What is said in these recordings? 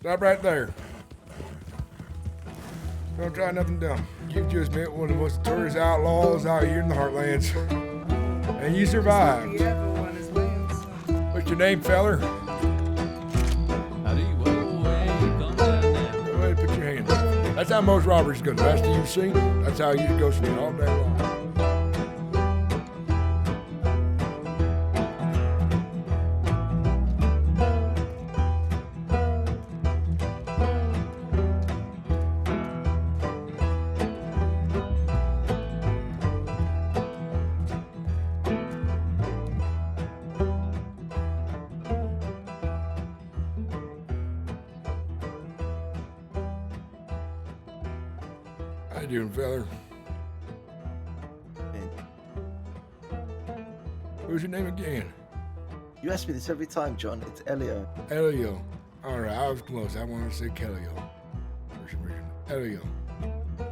Stop right there. Don't try nothing dumb. You've just met one of the most notorious outlaws out here in the Heartlands. And you survived. What's your name, feller? Howdy, whoa, hey, calm down now. Go ahead and put your hand up. That's how most robberies go. Last you've seen, that's how you go from all day long. How you doing, feller? What's your name again? You ask me this every time, John. It's Elio. Elio. Alright, I was close. I wanted to say Kellio. For some reason. Elio.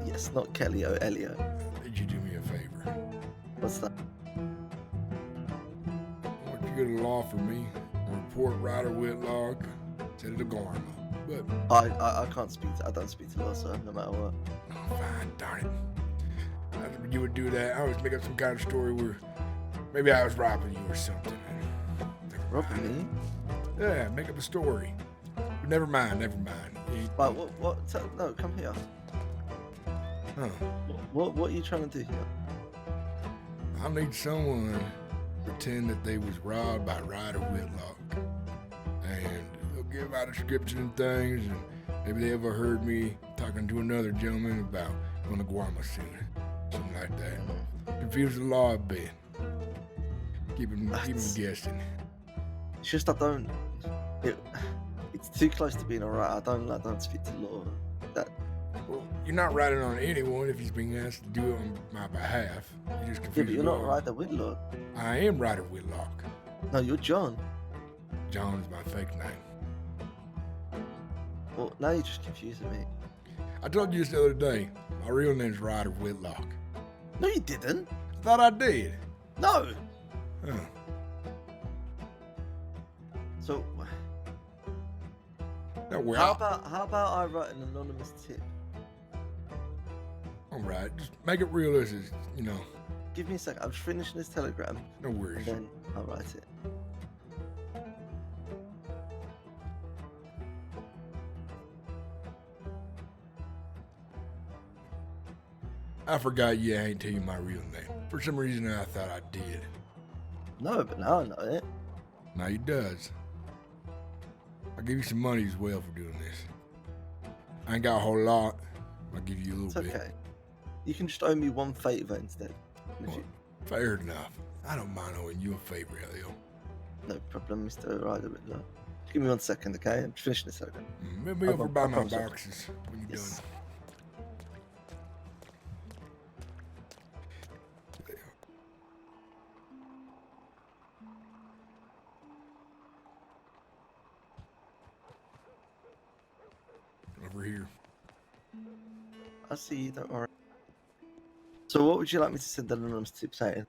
Yes, not Kellio, Elio. Did you do me a favor? What's that? I want you to go to law for me and report Ryder Whitlock to the Garma. But, I can't speak to, I don't speak to law, sir, no matter what. oh, fine, darn it. I thought you would do that. I always make up some kind of story where maybe I was robbing you or something. Robbing me? Yeah, make up a story. But never mind. But what, no, come here. Huh. What are you trying to do here? I need someone to pretend that they was robbed by Ryder Whitlock. And they'll give out a description and things, and maybe they ever heard me talking to another gentleman about going to Guarma soon. Something like that. Confuse the law a bit. Keep him guessing. It's just I don't. It's too close to being alright. I don't speak to law. Well, you're not riding on anyone if he's being asked to do it on my behalf. You just Yeah, confuse but you're the not law. Ryder Whitlock. I am Ryder Whitlock. No, you're John. John is my fake name. Well, now you're just confusing me. I told you this the other day. My real name's Ryder Whitlock. No, you didn't. I thought I did. No. Huh. So, Don't worry. how about I write an anonymous tip? All right, just make it realistic, you know. Give me a second. I'm just finishing this telegram, No and worries. then I'll write it. I forgot you ain't tell you my real name. For some reason, I thought I did. No, but now I know it. Now he does. I'll give you some money as well for doing this. I ain't got a whole lot. I'll give you a It's little bit. okay. You can just owe me one favor instead. If you- Fair enough. I don't mind owing you a favor, Elio. No problem, Mr. Ryder Whitlock. Just give me 1 second, okay? I'm just finishing this telegram. Maybe I over won't- by I my promise. boxes when you're Yes. done. Over here. I see you, don't worry. So what would you like me to send an anonymous tip saying?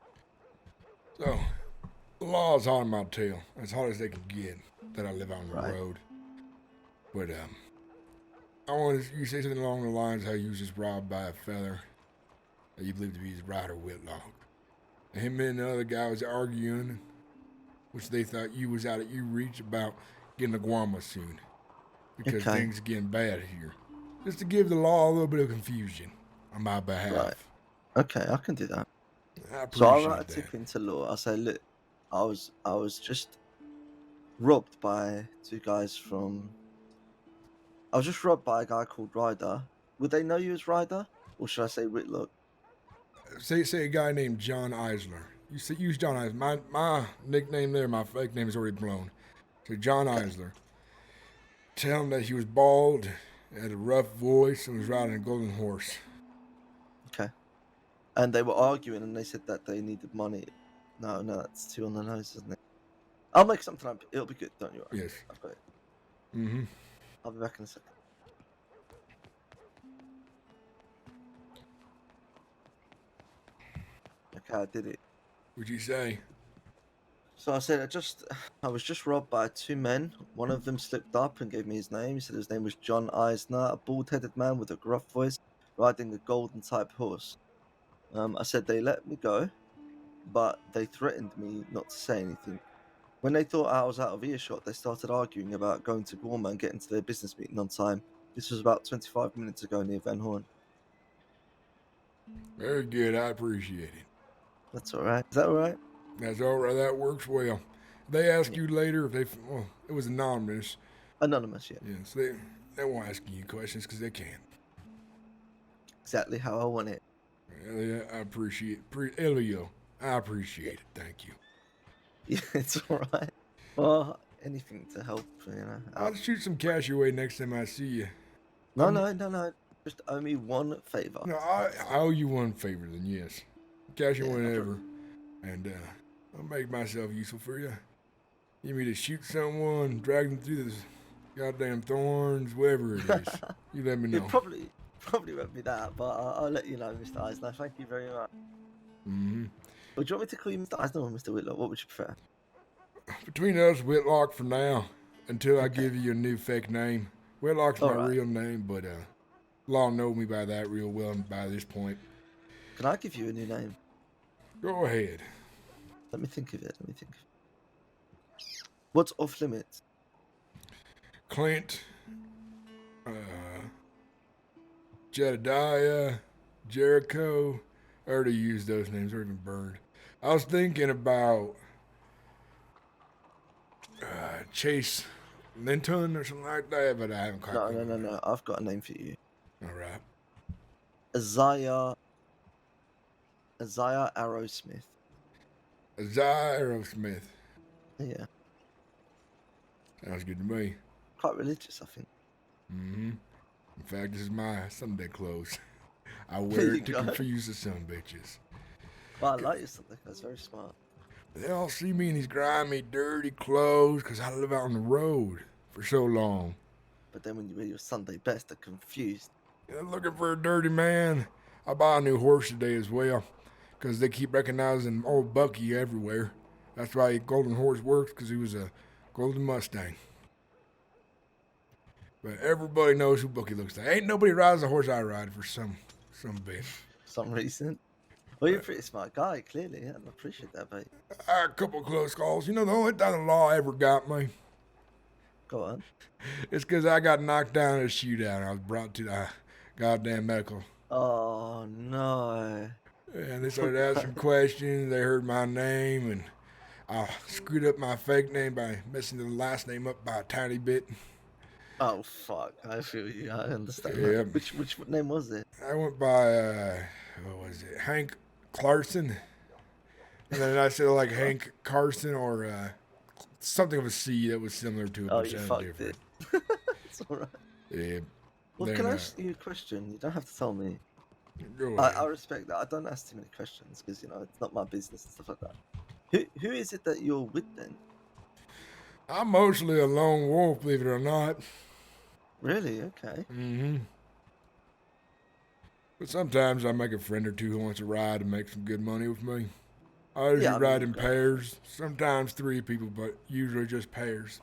So, the law's hot on my tail, as hot as they can get, that I live on the Right. road. But, I want you to say something along the lines how you was just robbed by a feller that you believe to be his Ryder Whitlock. And him and the other guy was arguing, which they thought you was out of your reach about getting to Guarma soon. Because Okay. things are getting bad here. Just to give the law a little bit of confusion on my behalf. Right. Okay, I can do that. I So I'll appreciate write a that. tip into law. I'll say, look, I was just robbed by two guys from. I was just robbed by a guy called Ryder. Would they know you as Ryder, or should I say Whitlock? Say a guy named John Eisler. You say use John Eisler. My nickname there, my fake name is already blown. So John Eisler. Tell him that he was bald, had a rough voice, and was riding a golden horse. Okay. And they were arguing, and they said that they needed money. No, that's too on the nose, isn't it? I'll make something up. It'll be good, don't you worry. Yes. I've got it. Mm-hmm. I'll be back in a second. Okay, I did it. What'd you say? So I said, I was just robbed by two men. One of them slipped up and gave me his name. He said his name was John Eisner, a bald-headed man with a gruff voice, riding a golden type horse. I said they let me go, but they threatened me not to say anything. When they thought I was out of earshot, they started arguing about going to Gorma and getting to their business meeting on time. This was about 25 minutes ago near Van Horn. Very good. I appreciate it. That's all right. Is that all right? That's all right. That works well. They ask you later if well, it was anonymous. Anonymous, yeah. Yes, they won't ask you questions because they can. Exactly how I want it. Yeah, I appreciate Elio. I appreciate it. Thank you. Yeah, it's all right. Well, anything to help, you know. I'll shoot some cash your way next time I see you. No. Just owe me one favor. No, I owe you one favor then, yes. Cash you Yeah, whenever. And I'll make myself useful for you. You need me to shoot someone, drag them through this goddamn thorns, whatever it is. You let me know. It probably won't be that, but I'll let you know, Mr. Eisner. Thank you very much. Mm-hmm. Would you want me to call you Mr. Eisner or Mr. Whitlock? What would you prefer? Between us, Whitlock for now, until I give you a new fake name. Whitlock's my real name, but law know me by that real well by this point. Can I give you a new name? Go ahead. Let me think of it. What's off limits? Clint, Jedediah, Jericho. I already used those names, they're even burned. I was thinking about Chase Linton or something like that, but I haven't quite. No. I've got a name for you. All right. Isaiah Arrowsmith. Isaiah Aerosmith. Yeah. Sounds good to me. Quite religious, I think. Mm-hmm. In fact, this is my Sunday clothes. I wear it to confuse the son bitches. Well, I like your Sunday clothes. Very smart. They all see me in these grimy, dirty clothes because I live out on the road for so long. But then when you wear your Sunday best, they're confused. They're looking for a dirty man. I bought a new horse today as well because they keep recognizing old Bucky everywhere. That's why Golden Horse works, because he was a Golden Mustang. But everybody knows who Bucky looks like. Ain't nobody rides the horse I ride for some bit. Some reason. Well, you're a pretty smart guy, clearly. I appreciate that, mate. A couple close calls. You know, the only time the law ever got me, Go on. it's because I got knocked down in a shootout. I was brought to the goddamn medical. Oh, no. And they started asking questions. They heard my name, and I screwed up my fake name by messing the last name up by a tiny bit. Oh, fuck. I feel you. I understand Yeah. that. Which name was it? I went by, what was it, Hank Clarkson. And then I said like Hank Carson or something of a C that was similar to it, Oh, but you sounded fucked different. it. It's all right. Yeah. Well, can I ask you a question? You don't have to tell me. Go I ahead. respect that. I don't ask too many questions because, you know, it's not my business and stuff like that. Who is it that you're with then? I'm mostly a lone wolf, believe it or not. Really? Okay. Mm-hmm. But sometimes I make a friend or two who wants to ride and make some good money with me. I usually ride in pairs, sometimes 3 people, but usually just pairs.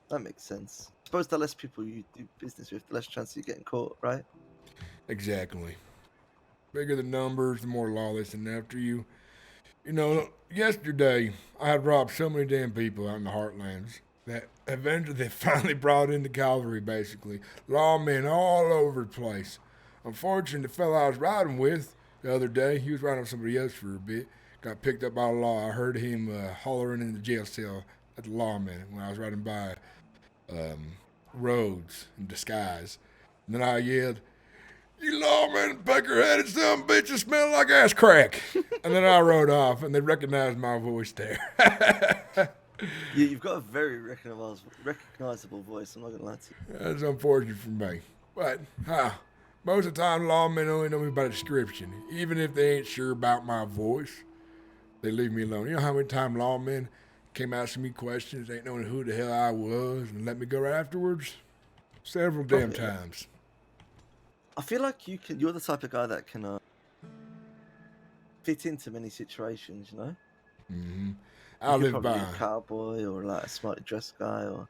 That makes sense. I suppose the less people you do business with, the less chance you're getting caught, right? Exactly. Bigger the numbers, the more law they send after you. You know, yesterday I had robbed so many damn people out in the heartlands that eventually they finally brought in the cavalry, basically. Lawmen all over the place. Unfortunately, the fellow I was riding with the other day, he was riding with somebody else for a bit, got picked up by the law. I heard him hollering in the jail cell at the lawman when I was riding by roads in disguise. And then I yelled, "You lawmen, pecker-headed son of a bitch, smell like ass crack." And then I rode off, and they recognized my voice there. Yeah, you've got a very recognizable voice, I'm not going to lie to you. That's unfortunate for me. But, most of the time, lawmen only know me by description. Even if they ain't sure about my voice, they leave me alone. You know how many times lawmen came asking me questions, ain't knowing who the hell I was, and let me go right afterwards? Several damn times. I feel like you're the type of guy that can fit into many situations, you know? Mm-hmm. I You could live probably be by. a cowboy or like a smartly dressed guy or.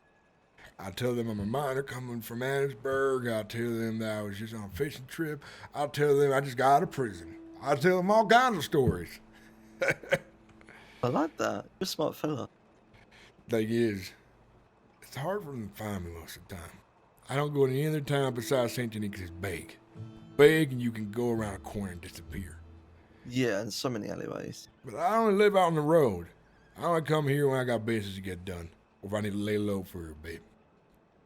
I tell them I'm a miner coming from Annisburg. I tell them that I was just on a fishing trip. I'll tell them I just got out of prison. I tell them all kinds of stories. I like that. You're a smart fella. Thing is, it's hard for them to find me most of the time. I don't go to any other town besides St. Denis because it's big. Big and you can go around a corner and disappear. Yeah, and so many alleyways. But I only live out on the road. I only come here when I got business to get done. Or if I need to lay low for a bit.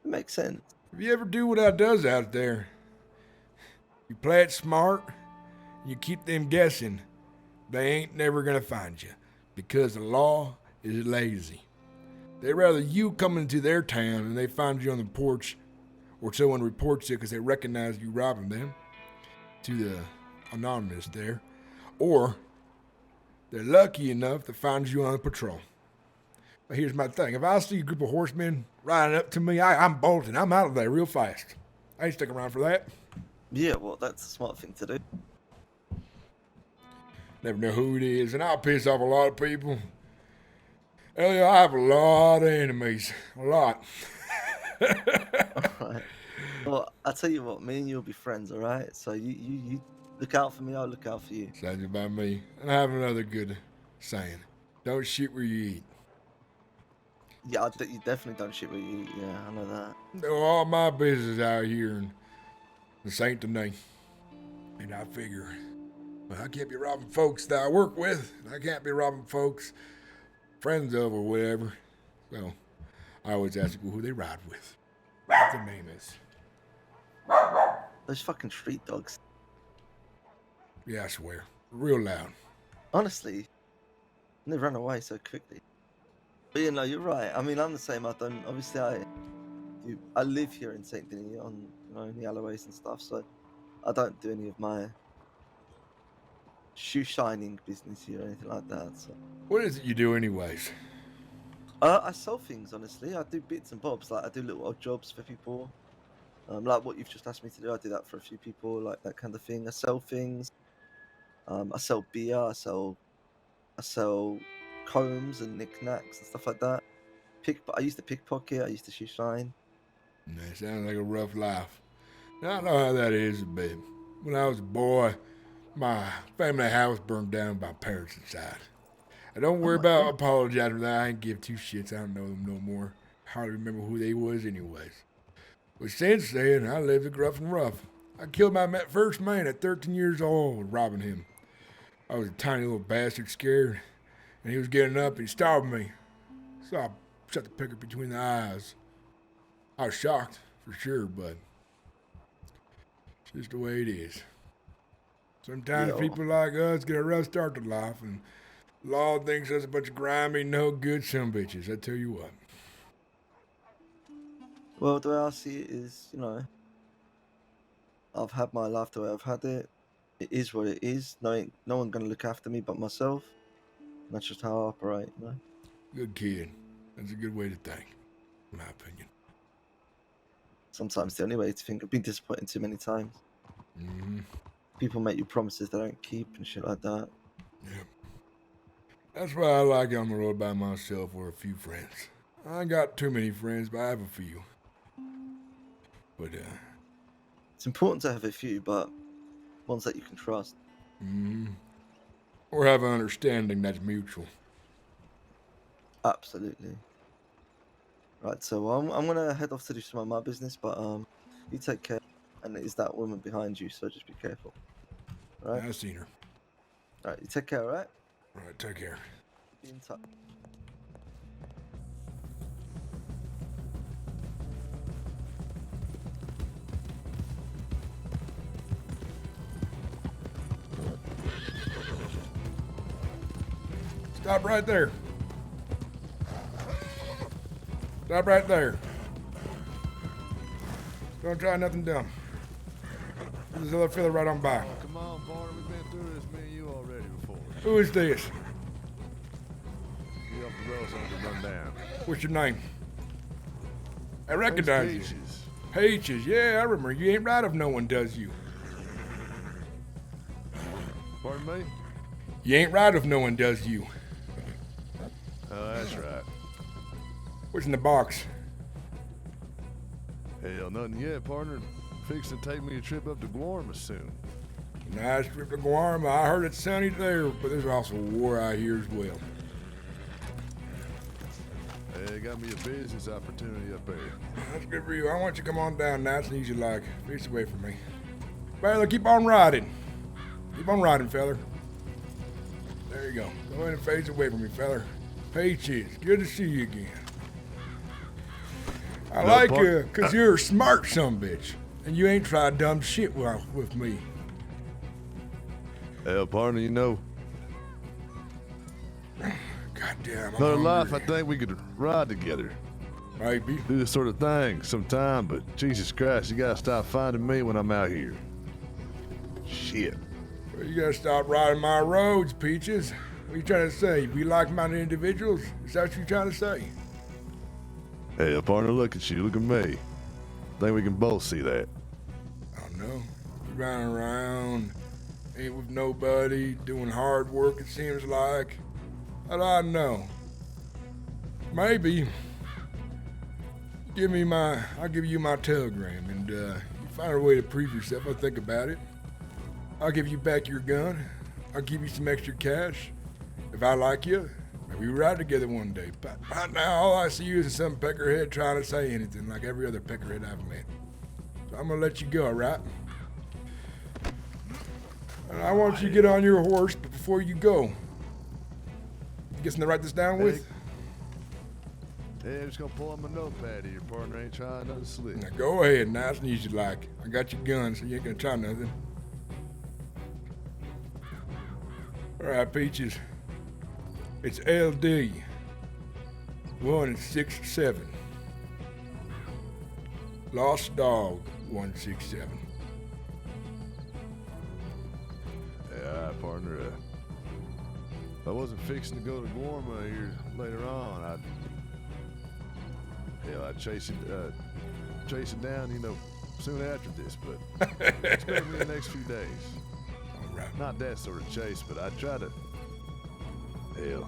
It makes sense. If you ever do what I does out there, you play it smart, you keep them guessing, they ain't never gonna find you. Because the law is lazy. They'd rather you come into their town and they find you on the porch, or someone reports you because they recognize you robbing them, to the anonymous there, or they're lucky enough to find you on a patrol. But here's my thing. If I see a group of horsemen riding up to me, I'm bolting. I'm out of there real fast. I ain't sticking around for that. Yeah, well, that's a smart thing to do. Never know who it is, and I'll piss off a lot of people. Elliot, I have a lot of enemies. A lot. Alright. Well, I'll tell you what, me and you'll be friends, alright? So you look out for me, I'll look out for you. Sounds about me. And I have another good saying. Don't shit where you eat. Yeah, you definitely don't shit where you eat, yeah, I know that. Do all my business out here in St. Denis. And I figure, well, I can't be robbing folks that I work with. And I can't be robbing folks friends of or whatever. So I always ask people who they ride with. What their name is. Those fucking street dogs. Yeah, I swear. Real loud. Honestly, they run away so quickly. But you know, you're right. I mean, I'm the same. Obviously, I live here in St. Denis on, in the alleyways and stuff, so I don't do any of my shoe shining business here or anything like that. So What is it you do anyways? I sell things, honestly. I do bits and bobs. Like I do little odd jobs for people. Like what you've just asked me to do, I do that for a few people, like that kind of thing. I sell things. I sell beer. I sell combs and knickknacks and stuff like that. I used to pickpocket. I used to shoe shine. That sounds like a rough life. Now, I know how that is a bit. When I was a boy, my family house burned down by my parents inside. And don't worry about apologizing for that. I ain't give two shits. I don't know them no more. Hardly remember who they was anyways. But since then, I lived it gruff and rough. I killed my first man at 13 years old, robbing him. I was a tiny little bastard, scared, and he was getting up and he starved me. So I shot the picker between the eyes. I was shocked, for sure, but it's just the way it is. Sometimes people like us get a rough start to life, and law thinks us a bunch of grimy, no good sumbitches. I tell you what. Well, the way I see it is, I've had my life the way I've had it. It is what it is. No one gonna look after me but myself. And that's just how I operate, Good kid. That's a good way to think, in my opinion. Sometimes the only way to think. I've been disappointed too many times. Mm-hmm. People make you promises they don't keep and shit like that. Yep. That's why I like it on the road by myself or a few friends. I ain't got too many friends, but I have a few. But, It's important to have a few, but ones that you can trust. mm-hmm. Or have an understanding that's mutual. Absolutely. Right, so I'm gonna head off to do some of my business, but you take care. And it is that woman behind you, so just be careful. All right? I've seen her. All right, you take care, all right? All right, take care. Be in touch. Stop right there. Stop right there. Don't try nothing dumb. This other fella right on by. Come on, partner. We've been through this, me and you already before. Who is this? You off the road, something to run down. What's your name? I recognize you. Peaches. Peaches, yeah, I remember. You ain't right if no one does you. Pardon me? You ain't right if no one does you. Oh, that's right. What's in the box? Hell, nothing yet, partner. Fixing to take me a trip up to Guarma soon. Nice trip to Guarma. I heard it's sunny there, but there's also war out here as well. Hey, got me a business opportunity up there. That's good for you. I want you to come on down nice and easy like. Face away from me. Fella, keep on riding. Keep on riding, fella. There you go. Go ahead and face away from me, fella. Peaches, good to see you again. I like you, cause you're a smart sumbitch, and you ain't tried dumb shit with me. Hell, partner, you know, Goddamn, I'm another life, hungry. I think we could ride together. Maybe. Do this sort of thing sometime, but Jesus Christ, you gotta stop finding me when I'm out here. Shit. Well, you gotta stop riding my roads, Peaches. What are you trying to say? We like-minded individuals? Is that what you're trying to say? Hey, partner, look at you. Look at me. Think we can both see that. I don't know. You running around, ain't with nobody, doing hard work, it seems like. How do I know? Maybe. I'll give you my telegram, and you find a way to prove yourself. I'll think about it. I'll give you back your gun. I'll give you some extra cash. If I like you, maybe we ride together one day. But right now, all I see you is some peckerhead trying to say anything like every other peckerhead I've met. So I'm gonna let you go, all right? And I want you to get on your horse, but before you go, you get something to write this down with? Hey, I'm just gonna pull out my notepad here, partner. Ain't trying nothing slick. Now go ahead, nice and easy like. I got your gun, so you ain't gonna try nothing. All right, Peaches. It's LD 167. Lost Dog 167. Yeah, all right, partner. If I wasn't fixing to go to Guarma here later on, I'd chase it down, you know, soon after this. But expect me in the next few days. All right. Not that sort of chase, but I'd try to. Hell,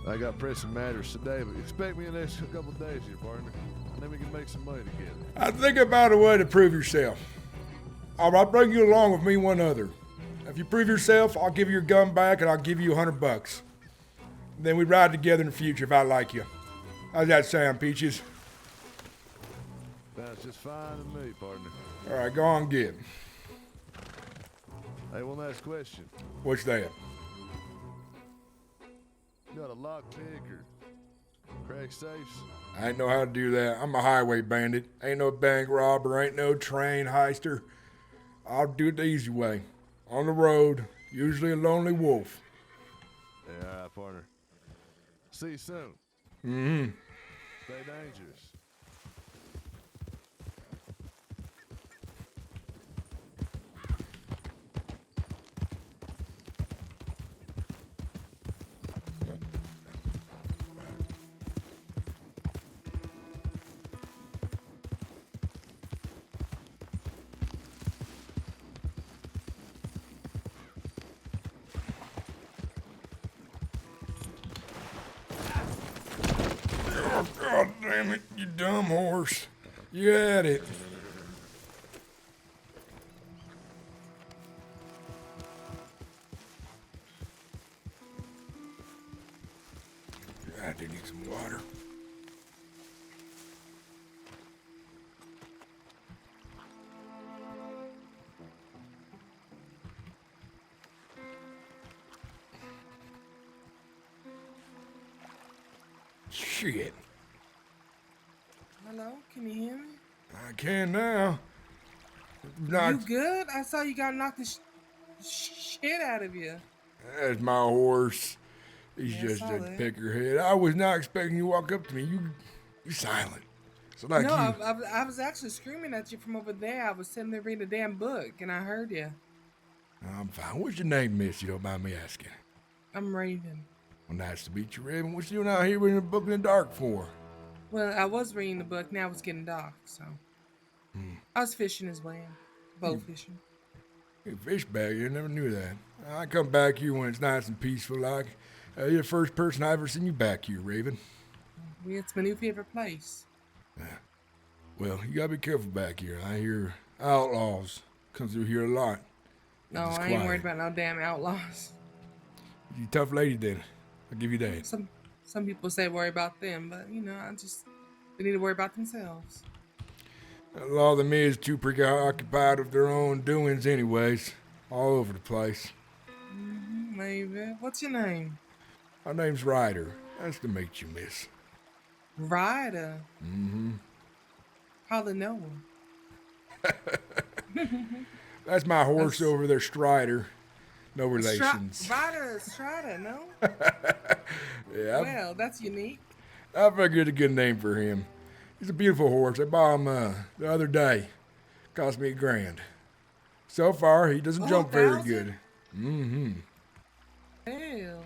I got pressing matters today, but expect me in the next couple of days here, partner. And then we can make some money together. I think about a way to prove yourself. I'll bring you along with me one other. If you prove yourself, I'll give you your gun back and I'll give you $100. Then we ride together in the future if I like you. How's that sound, Peaches? Sounds just fine to me, partner. All right, go on, get. Hey, one last question. What's that? You got a lockpick or crack safes? I ain't know how to do that. I'm a highway bandit. Ain't no bank robber, ain't no train heister. I'll do it the easy way. On the road, usually a lonely wolf. Yeah, all right, partner. See you soon. Mm-hmm. Stay dangerous. Oh, God damn it, you dumb horse. You had it. I do need some water. Shit. Hello, can you hear me? I can now. You Not, good? I saw you got knocked the shit out of you. that's my horse. He's Yeah, I just saw a that. peckerhead. I was not expecting you to walk up to me. You silent. So like No, you. I was actually screaming at you from over there. I was sitting there reading a damn book, and I heard you. I'm fine. What's your name, miss? You don't mind me asking. I'm Raven. Well, nice to meet you, Raven. What you doing out here reading a book in the dark for? Well, I was reading the book. Now it's getting dark, so I was fishing as well, boat fishing. Hey, fish bag, I never knew that. I come back here when it's nice and peaceful like. You're the first person I ever seen you back here, Raven. It's my new favorite place. Well, you gotta be careful back here. I hear outlaws come through here a lot. No, It's I ain't quiet. worried about no damn outlaws. You tough lady then. I'll give you that. Some people say worry about them, but they need to worry about themselves. A lot of them is too preoccupied with their own doings anyways. All over the place. Maybe. What's your name? My name's Ryder. Nice to meet you, miss. Ryder. Mm-hmm. Probably know him. That's my horse over there, Strider. No relations. Strider, no? Yeah, Well, that's unique. I figured a good name for him. He's a beautiful horse. I bought him the other day. Cost me $1,000. So far, he doesn't jump very 1,000? good. Mm-hmm. Hell.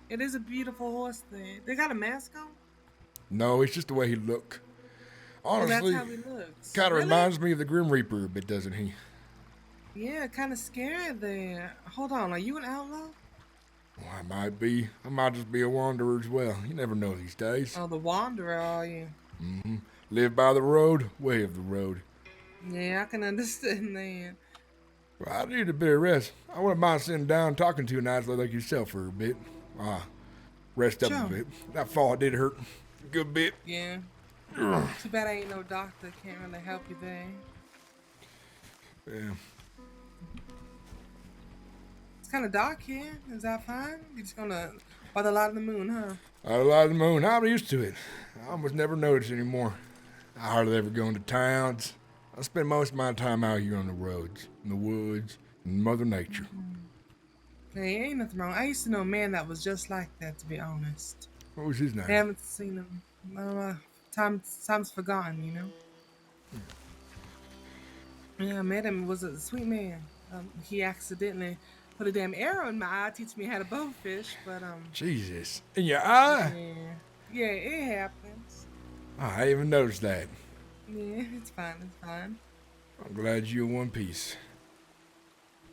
It is a beautiful horse thing. They got a mask on? No, it's just the way he look. Well, Honestly, that's how he looks. kind of Really? reminds me of the Grim Reaper a bit, doesn't he? Yeah, kind of scary there. Hold on, are you an outlaw? Well, I might be. I might just be a wanderer as well. You never know these days. Oh, the Wanderer, are you? Mm-hmm. Live by the road, way of the road. Yeah, I can understand that. Well, I need a bit of rest. I wouldn't mind sitting down and talking to a nice lady like yourself for a bit. Rest up Sure. a bit. That fall did hurt a good bit. Yeah. Too bad I ain't no doctor. Can't really help you there. Yeah. It's kind of dark here. Is that fine? You're just gonna by the light of the moon, huh? I love the moon. I'm used to it. I almost never notice anymore. I hardly ever go into towns. I spend most of my time out here on the roads, in the woods, in Mother Nature. Hey, ain't nothing wrong. I used to know a man that was just like that, to be honest. What was his name? I haven't seen him. Time's forgotten, you know? Yeah, I met him. He was a sweet man. He accidentally put a damn arrow in my eye, teaching me how to bowfish, but, Jesus. In your eye? Yeah, it happens. I ain't even noticed that. Yeah, it's fine. I'm glad you're in one piece.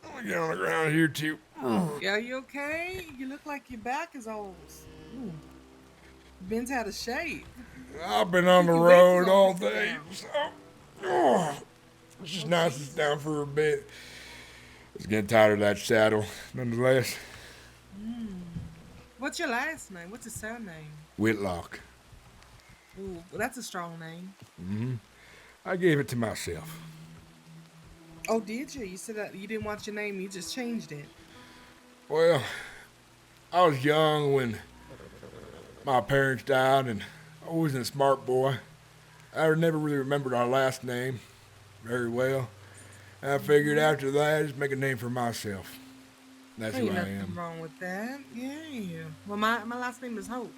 I'm gonna get on the ground here, too. Yeah, you okay? You look like your back is old. Ooh. Ben's out of shape. I've been on the Your road weight all is day, down. so it's just nice to sit down for a bit. I was getting tired of that saddle, nonetheless. What's your last name? What's your surname? Whitlock. Ooh, well, that's a strong name. I gave it to myself. Oh, did you? You said that you didn't want your name, you just changed it. Well, I was young when my parents died, and I wasn't a smart boy. I never really remembered our last name very well. And I figured after that, I'd just make a name for myself. That's who Ain't I nothing am. wrong with that. Yeah. Well, my last name is Hope.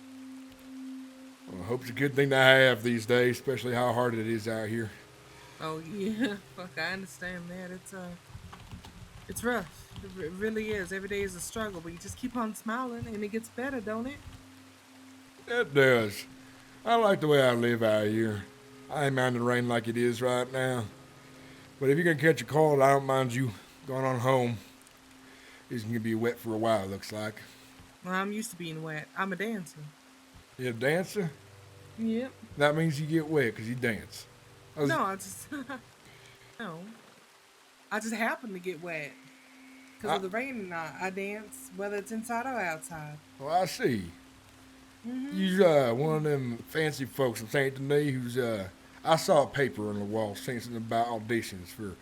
Well, hope's a good thing to have these days, especially how hard it is out here. Oh yeah, fuck, I understand that. It's rough. It really is. Every day is a struggle, but you just keep on smiling, and it gets better, don't it? It does. I like the way I live out here. I ain't mind the rain like it is right now. But if you're gonna catch a cold, I don't mind you going on home. It's gonna be wet for a while, it looks like. Well, I'm used to being wet. I'm a dancer. You a dancer? Yep. That means you get wet because you dance. No, I just no. I just happen to get wet because of the rain, and I dance whether it's inside or outside. Well, I see. You one of them fancy folks from St. Denis who's I saw a paper on the wall saying something about auditions for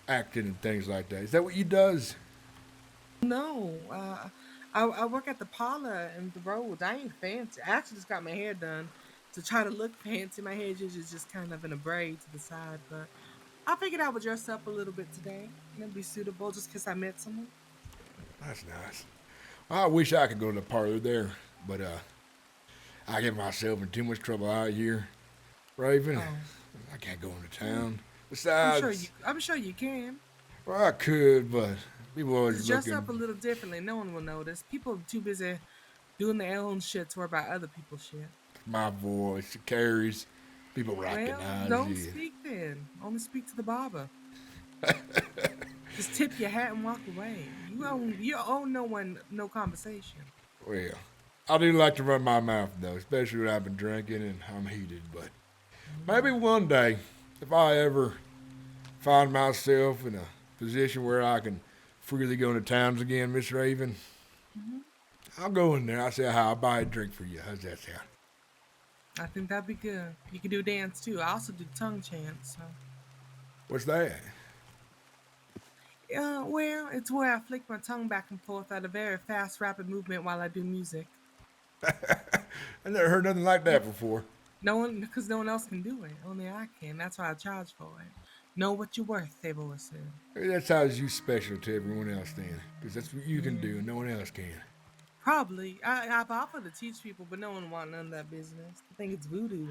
acting and things like that. Is that what you does? No, I work at the parlor in the road. I ain't fancy. I actually just got my hair done to try to look fancy. My hair is usually just kind of in a braid to the side, but I figured I would dress up a little bit today. It'd be suitable just because I met someone. That's nice. I wish I could go to the parlor there, but I get myself in too much trouble out here. Raven, I can't go into town. Besides, I'm sure you can. well, I could, but people always Just dress looking. up a little differently. No one will notice. People are too busy doing their own shit to worry about other people's shit. My voice, it carries. People recognize Well, don't you. speak then. Only speak to the barber. Just tip your hat and walk away. You owe no one no conversation. Well, I do like to run my mouth though, especially when I've been drinking and I'm heated. But maybe one day, if I ever find myself in a position where I can freely go into towns again, Miss Raven, I'll go in there. I'll say, "Hi, I'll buy a drink for you." How's that sound? I think that'd be good. You can do dance too. I also do tongue chants. So. What's that? Well, it's where I flick my tongue back and forth at a very fast, rapid movement while I do music. I never heard nothing like that before. Because no one else can do it. Only I can. That's why I charge for it. Know what you're worth, they've always said. Maybe that's how you special to everyone else then, because that's what you can do and no one else can. Probably. I've offered to teach people, but no one wants none of that business. I think it's voodoo.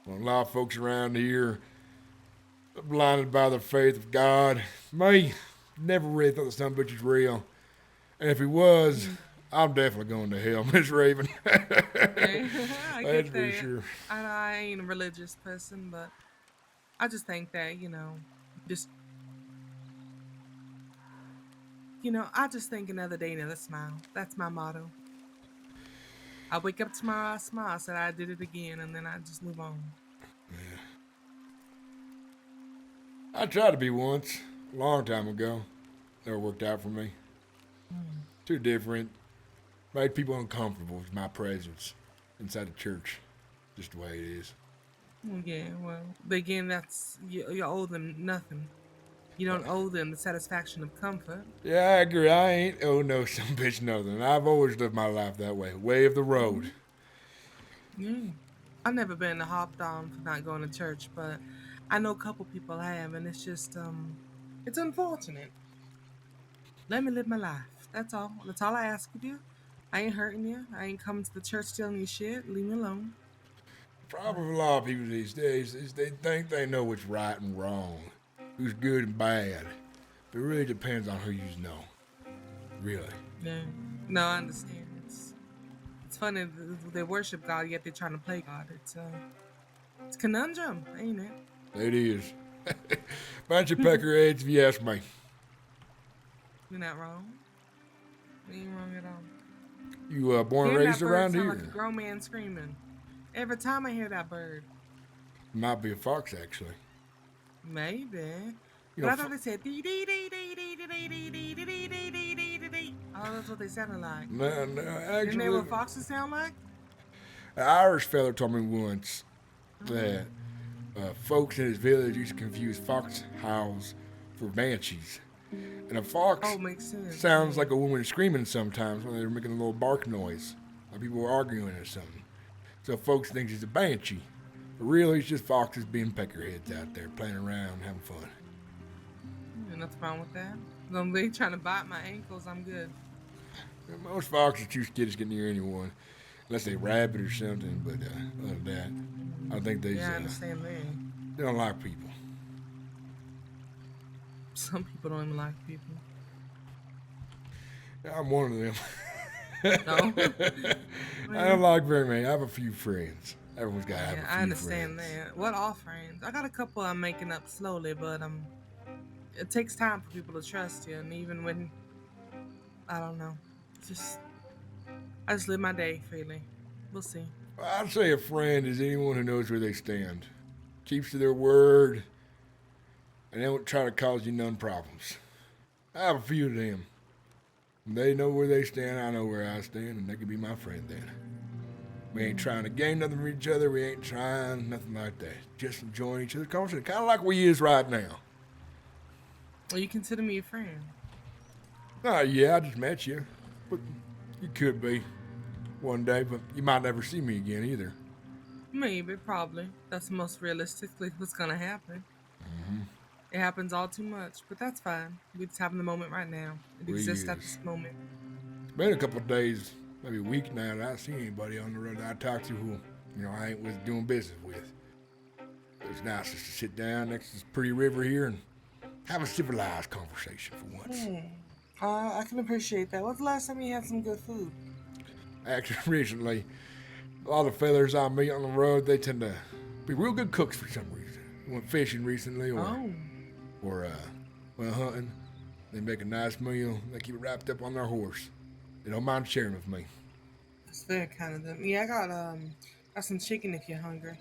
Well, a lot of folks around here are blinded by the faith of God. Me, never really thought the son of a bitch was real. And if he was, I'm definitely going to hell, Miss Raven. Okay. I That's get for that. sure. I ain't a religious person, but I just think that, just, I just think another day, another smile. That's my motto. I wake up tomorrow, I smile, said I did it again, and then I just move on. I tried to be once, a long time ago. Never worked out for me. Too different. Made people uncomfortable with my presence inside the church. Just the way it is. Yeah, well, but again, you owe them nothing. You don't owe them the satisfaction of comfort. Yeah, I agree. I ain't oh no some bitch nothing. I've always lived my life that way. Way of the road. Yeah. I've never been hopped on for not going to church, but I know a couple people have, and it's just, it's unfortunate. Let me live my life. That's all. That's all I ask of you. I ain't hurting you. I ain't coming to the church stealing your shit. Leave me alone. Problem with a lot of people these days is they think they know what's right and wrong, who's good and bad. But it really depends on who you know. Really. Yeah. No, I understand. It's funny they worship God, yet they're trying to play God. It's a conundrum, ain't it? It is. Bunch of peckerheads if you ask me. You're not wrong. You ain't wrong at all. You born and Hearing raised that bird around sound here? like a grown man screaming. Every time I hear that bird. Might be a fox actually. Maybe. You But know, I thought they said dee dee dee dee dee dee dee dee dee dee dee dee dee dee dee dee. Oh, that's what they sounded like. no, Isn't that actually, what foxes sound like? an Irish fella told me once that folks in his village used to confuse fox howls for banshees. And a fox Oh, makes sense. sounds like a woman screaming sometimes when they're making a little bark noise, like people were arguing or something. So folks think it's a banshee. But really, it's just foxes being peckerheads out there playing around, having fun. Ain't nothing wrong with that. As long as they trying to bite my ankles, I'm good. And most foxes too scared to get near anyone, unless they rabbit or something. But other than that, I think Yeah, I understand that. they don't like people. Some people don't even like people. I'm one of them. No. I don't like very many. I have a few friends. Everyone's got to have a Yeah, few I understand friends. that. What all friends? I got a couple I'm making up slowly, but it takes time for people to trust you, and even when I don't know, I just live my day freely. We'll see. I'd say a friend is anyone who knows where they stand, keeps to their word, and they don't try to cause you none problems. I have a few of them. They know where they stand, I know where I stand, and they can be my friend then. We ain't trying to gain nothing from each other, we ain't trying nothing like that. Just enjoying each other's conversation, kind of like we is right now. Well, you consider me a friend. Yeah, I just met you, but you could be one day, but you might never see me again either. Maybe, probably. That's most realistically what's gonna happen. It happens all too much, but that's fine. We just having the moment right now. It We exists at is. this moment. It's been a couple of days, maybe a week now that I see anybody on the road that I talk to who, I ain't with doing business with. It's nice just to sit down next to this pretty river here and have a civilized conversation for once. I can appreciate that. When's the last time you had some good food? Actually, recently, a lot of fellas I meet on the road, they tend to be real good cooks for some reason. Went fishing recently or went hunting. They make a nice meal. They keep it wrapped up on their horse. They don't mind sharing with me. It's very kind of them. Yeah, got some chicken if you're hungry.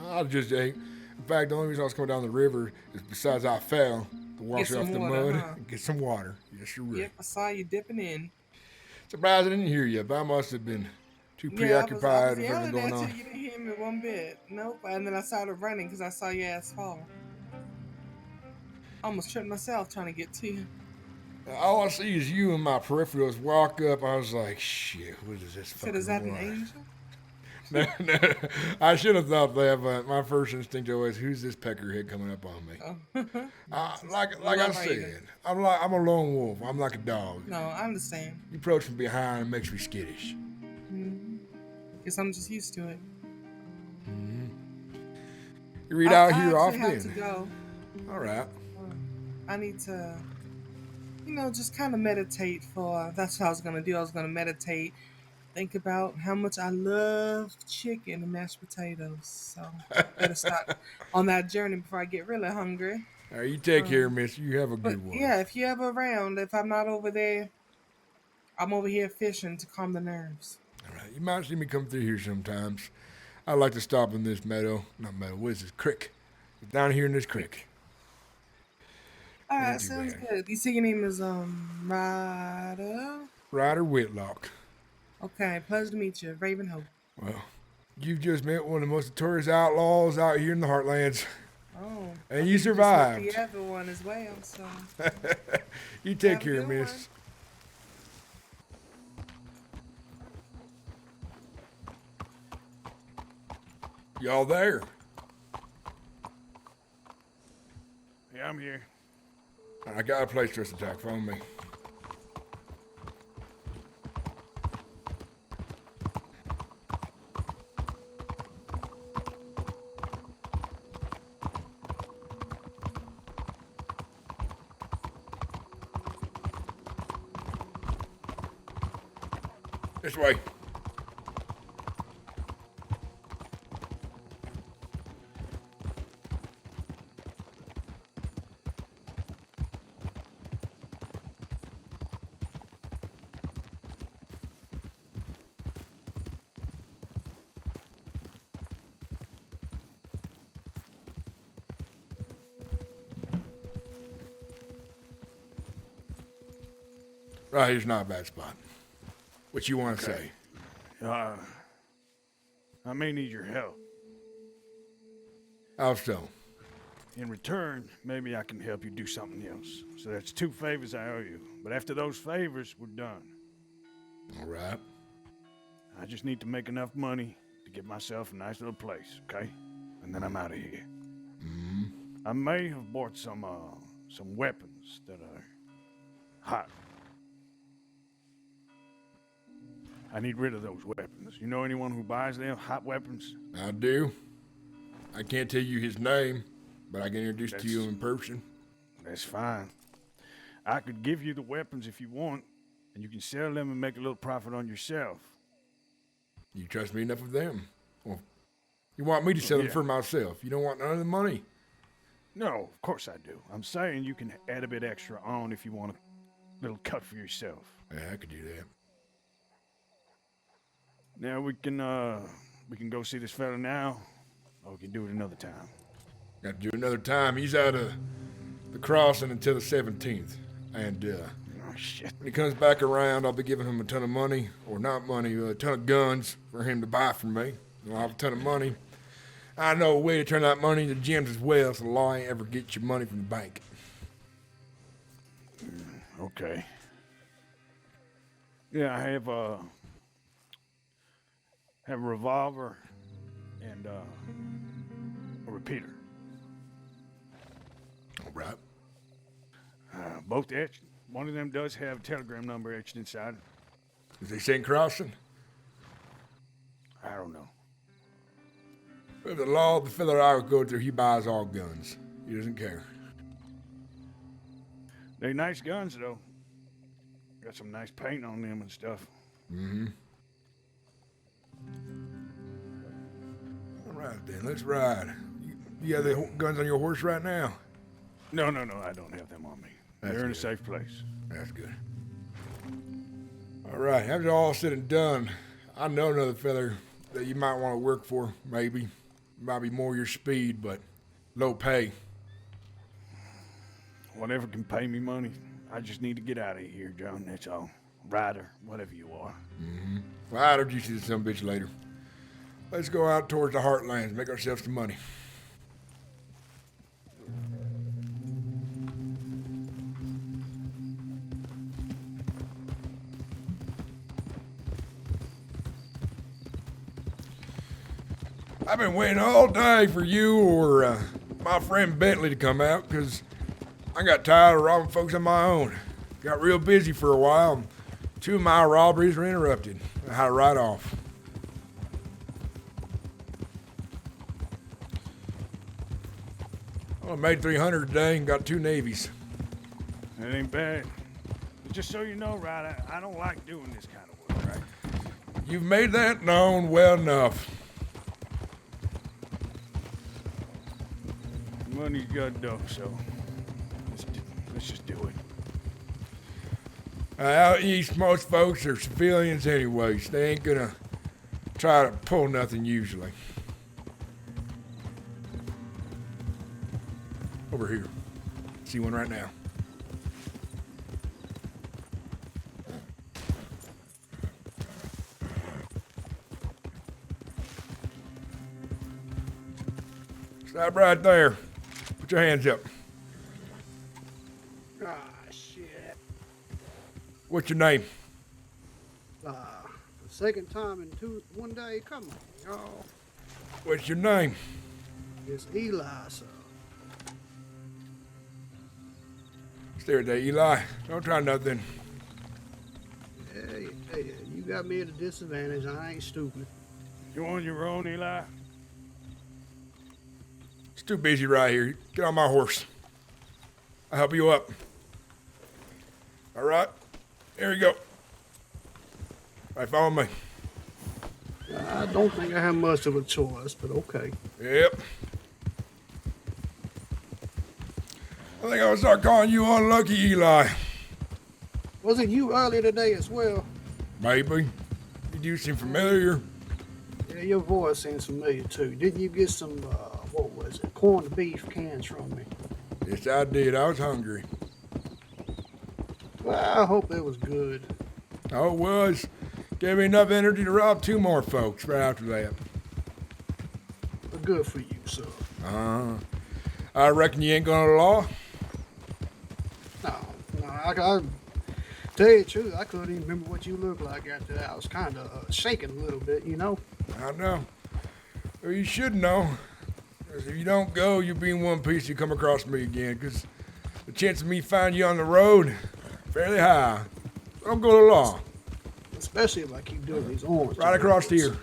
I just ate. In fact, the only reason I was coming down the river is besides I fell to Get wash off some the water, mud huh? and get some water. Yes, you're right. Yep, I saw you dipping in. Surprised I didn't hear you, but I must have been too Yeah, I preoccupied was with everything yelling going at you. on. You didn't hear me one bit. Nope. And then I started running because I saw your ass fall. I almost tripped myself trying to get to you. All I see is you and my peripherals walk up. I was like, shit, what is this Said, fucking is that an war? angel? No, no, I should have thought that, but my first instinct always, who's this peckerhead coming up on me? Oh. Like I said, I'm a lone wolf. I'm like a dog. No, I understand. You approach from behind and makes me skittish. Guess I'm just used to it. You read out I here actually have to often. go. All right. I need to, just kind of meditate for. That's what I was gonna do. I was gonna meditate, think about how much I love chicken and mashed potatoes. So better start on that journey before I get really hungry. All right, you take care, miss. You have a But good one. yeah, if you're ever around, if I'm not over there, I'm over here fishing to calm the nerves. All right. You might see me come through here sometimes. I like to stop in this meadow. Not meadow. What is this? Creek. Down here in this creek. All right, Thank you, sounds man. good. You say your name is Ryder. Ryder Whitlock. Okay, pleasure to meet you, Raven Hope. Well, you've just met one of the most notorious outlaws out here in the heartlands. Oh, And you just met survived. the other one as well. So You take Have a care, good miss. Y'all there? Yeah, I'm here. I got a place for us to attack. Follow me. This way. Right here's not a bad spot. What you want to say? I may need your help. How so? In return, maybe I can help you do something else. So that's 2 favors I owe you. But after those favors, we're done. All right. I just need to make enough money to get myself a nice little place, okay? And then I'm out of here. I may have bought some weapons that are hot. I need rid of those weapons. You know anyone who buys them, hot weapons? I do. I can't tell you his name, but I can introduce to you in person. That's fine. I could give you the weapons if you want, and you can sell them and make a little profit on yourself. You trust me enough with them? Well, you want me to sell them Yeah. for myself. You don't want none of the money. No, of course I do. I'm saying you can add a bit extra on if you want a little cut for yourself. Yeah, I could do that. Now we can go see this fella now, or we can do it another time. Got to do another time. He's out of the crossing until the 17th. And Oh shit. when he comes back around, I'll be giving him a ton of money, or not money, a ton of guns for him to buy from me. I'll have a ton of money. I know a way to turn that money into gems as well, so the law ain't ever get your money from the bank. Okay. Yeah, I have a revolver and a repeater. All right. Both etched. One of them does have a telegram number etched inside it. Is they St. Crossing? I don't know. Well, the law the fella I would go through, he buys all guns. He doesn't care. They nice guns though. Got some nice paint on them and stuff. All right, then, let's ride. You have the guns on your horse right now? No, I don't have them on me. That's They're in a good. safe place. That's good. All right, after all said and done, I know another feller that you might want to work for, maybe. Might be more your speed, but low pay. Whatever can pay me money. I just need to get out of here, John. That's all. Rider, whatever you are. Well, I'll introduce you to some bitch later. Let's go out towards the Heartlands, make ourselves some money. I've been waiting all day for you or my friend Bentley to come out because I got tired of robbing folks on my own. Got real busy for a while. 2 of my robberies were interrupted. I had to write off. I made 300 today and got 2 navies. That ain't bad. But just so you know, Ryder, I don't like doing this kind of work, right? You've made that known well enough. Money's got dough, so let's just do it. Out east, most folks are civilians anyways. They ain't gonna try to pull nothing usually. Over here. See one right now. Stop right there. Put your hands up. Ah, shit. What's your name? The second time in 1 day. Come on, y'all. What's your name? It's Eli, sir. Stay there, Eli. Don't try nothing. Hey, you got me at a disadvantage. I ain't stupid. You on your own, Eli? It's too busy right here. Get on my horse. I'll help you up. All right. Here you go. All right, follow me. I don't think I have much of a choice, but okay. Yep. I think I'll start calling you Unlucky Eli. Was it you earlier today as well? Maybe. You do seem familiar. Yeah, your voice seems familiar too. Didn't you get some, what was it, corned beef cans from me? Yes, I did. I was hungry. Well, I hope it was good. Oh, it was. Gave me enough energy to rob 2 more folks right after that. But good for you, sir. I reckon you ain't gonna law. No, I tell you the truth, I couldn't even remember what you looked like after that. I was kind of shaking a little bit, you know? I know. Well, you should know. 'Cause if you don't go, you'll be in one piece. You come across me again. Because the chance of me finding you on the road, fairly high. Don't go to law. Especially if I keep doing these orange. Right across here.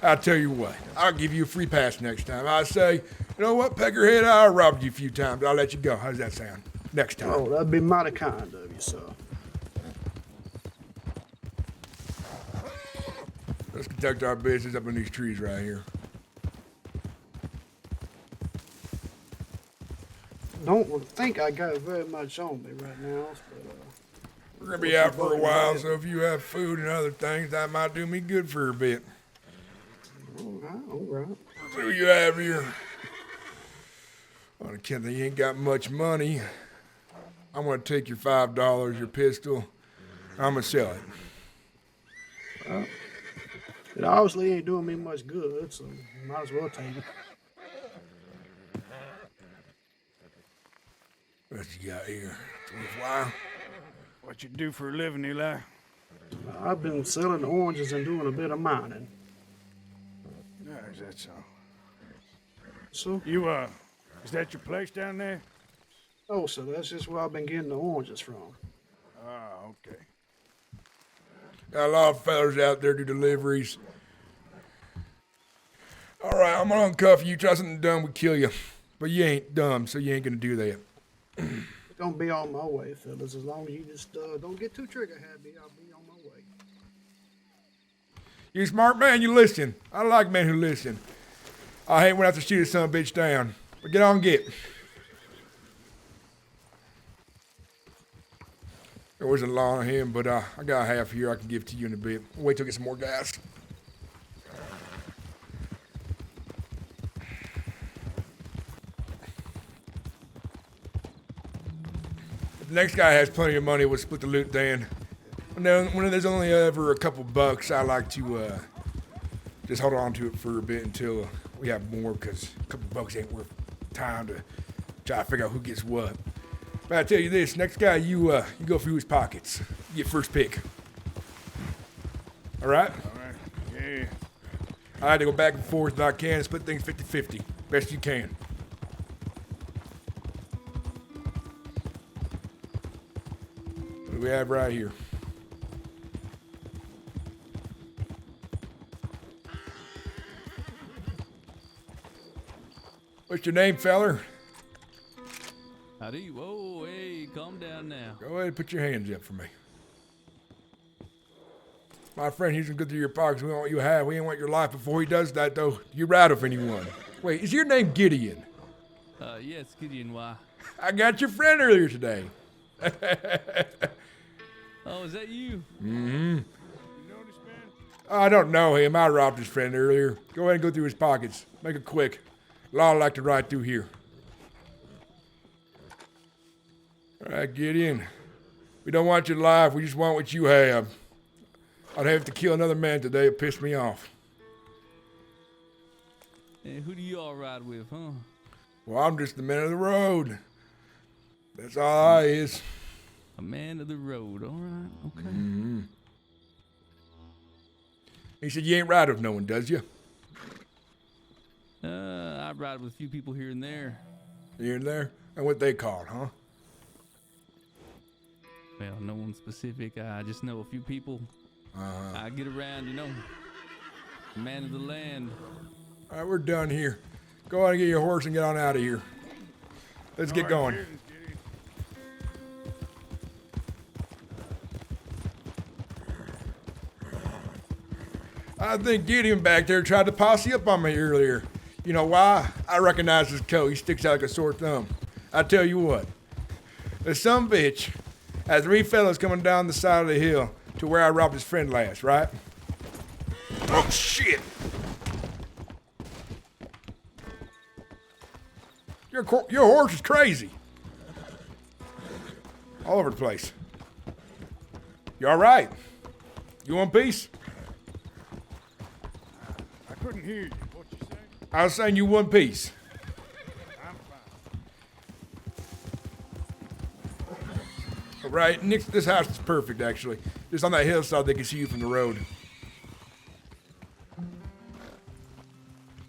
I'll tell you what, I'll give you a free pass next time. I say, you know what, Peckerhead, I robbed you a few times. I'll let you go. How's that sound? Next time. Oh, that'd be mighty kind of you, sir. Let's conduct our business up in these trees right here. Don't think I got very much on me right now, but We're going to be out for a while, so if you have food and other things, that might do me good for a bit. all right. What do you have here? On account that you ain't got much money, I'm going to take your $5, your pistol. I'm going to sell it. It obviously ain't doing me much good, so might as well take it. What you got here? Worthwhile? What you do for a living, Eli? I've been selling oranges and doing a bit of mining. No, is that so? So, You, is that your place down there? oh, so that's just where I've been getting the oranges from. Ah, okay. Got a lot of fellas out there do deliveries. All right, I'm going to uncuff you. Try something dumb, we kill you. But you ain't dumb, so you ain't going to do that. It's gonna be on my way, fellas. As long as you just don't get too trigger happy, I'll be on my way. You smart man, you listen. I like men who listen. I hate when I have to shoot a son of a bitch down. But get on, get. There wasn't a lot on him, but I got half here I can give to you in a bit. Wait till I get some more gas. If the next guy has plenty of money, we'll split the loot then. When there's only ever a couple bucks, I like to just hold on to it for a bit until we have more, because a couple bucks ain't worth time to try to figure out who gets what. But I tell you this, next guy, you go through his pockets. You get first pick. All right? All right. Yeah. I like to go back and forth if I can, split things 50-50. Best you can. What do we have right here? What's your name, feller? Howdy. Whoa, hey, calm down now. Go ahead and put your hands up for me. My friend, he's gonna go through your pockets. We want what you have. We ain't want your life. Before he does that, though, you rattle for anyone. Wait, is your name Gideon? Yes, Gideon, why? I got your friend earlier today. Oh, is that you? Mm-hmm. You know this man? I don't know him. I robbed his friend earlier. Go ahead and go through his pockets. Make it quick. Law like to ride through here. All right, Gideon. We don't want your life. We just want what you have. I'd have to kill another man today. It pissed me off. Hey, who do you all ride with, huh? Well, I'm just the man of the road. That's all I is. A man of the road, all right, okay. Mm-hmm. He said you ain't ride with no one, does you? I ride with a few people here and there. Here and there? And what they called, huh? Well, no one specific. I just know a few people. I get around, you know. Man of the land. All right, we're done here. Go on and get your horse and get on out of here. Let's get going. I think Gideon back there tried to posse up on me earlier. You know why? I recognize his coat. He sticks out like a sore thumb. I tell you what. There's some bitch had 3 fellas coming down the side of the hill to where I robbed his friend last, right? Oh, shit! Your horse is crazy. All over the place. You all right? You want peace? I couldn't hear you. What you say? I was saying you one piece. I'm fine. All right, next, this house is perfect, actually. Just on that hillside, they can see you from the road.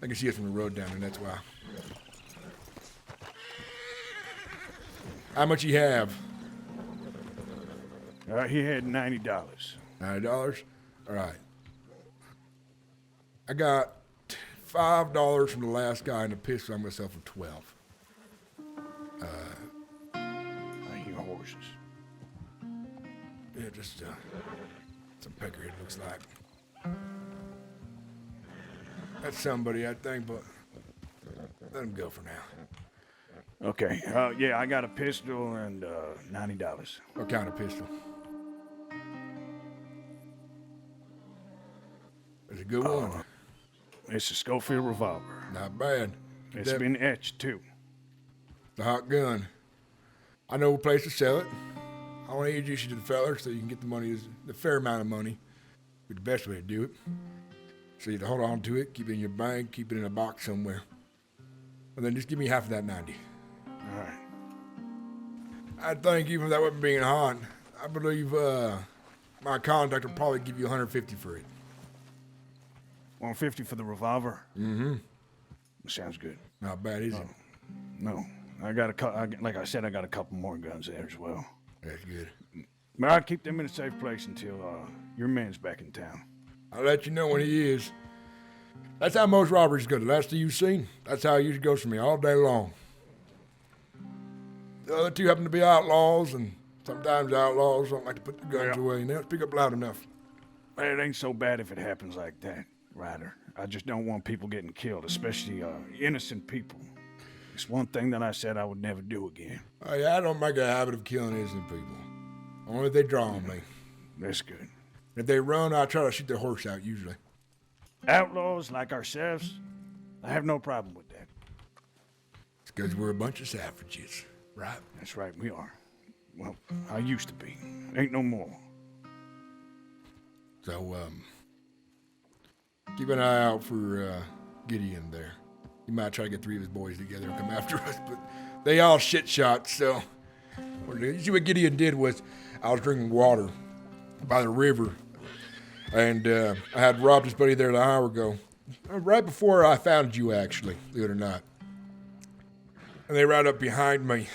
They can see us from the road down there, that's why. How much you have? He had $90. $90? All right. I got $5 from the last guy and a pistol on myself for 12. I hear horses. Yeah, just some peckerhead looks like. That's somebody, I think, but let him go for now. Okay. Yeah, I got a pistol and $90. What kind of pistol? It's a good one. It's a Schofield revolver. Not bad. It's That- been etched too. The hot gun. I know a place to sell it. I want to introduce you to the feller so you can get the money, the fair amount of money. Be the best way to do it. So you have to hold on to it, keep it in your bank, keep it in a box somewhere. And then just give me half of that 90. All right. I think even if that wasn't being hot, I believe my contact will probably give you 150 for it. 150 for the revolver. Mm-hmm. Sounds good. Not bad, is it? No, I got like I said, I got a couple more guns there as well. That's good. But I'd keep them in a safe place until your man's back in town. I'll let you know when he is. That's how most robberies go. The last thing you've seen, that's how it usually goes for me all day long. The other two happen to be outlaws, and sometimes outlaws don't like to put the guns Yeah. away, and they don't speak up loud enough. It ain't so bad if it happens like that, Ryder. I just don't want people getting killed, especially innocent people. It's one thing that I said I would never do again. Oh, yeah, I don't make a habit of killing innocent people. Only if they draw on me. That's good. If they run, I try to shoot their horse out usually. Outlaws like ourselves, I have no problem with that. It's because we're a bunch of savages, right? That's right, we are. Well, I used to be. Ain't no more. So, keep an eye out for Gideon there. He might try to get 3 of his boys together and come after us, but they all shit shots, so. See what Gideon did was, I was drinking water by the river, and I had robbed his buddy there an hour ago. Right before I found you, actually, believe it or not. And they ride up behind me.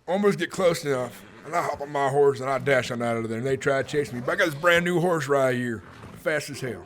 Almost get close enough, and I hop on my horse and I dash on out of there, and they try to chase me. But I got this brand new horse right here, fast as hell.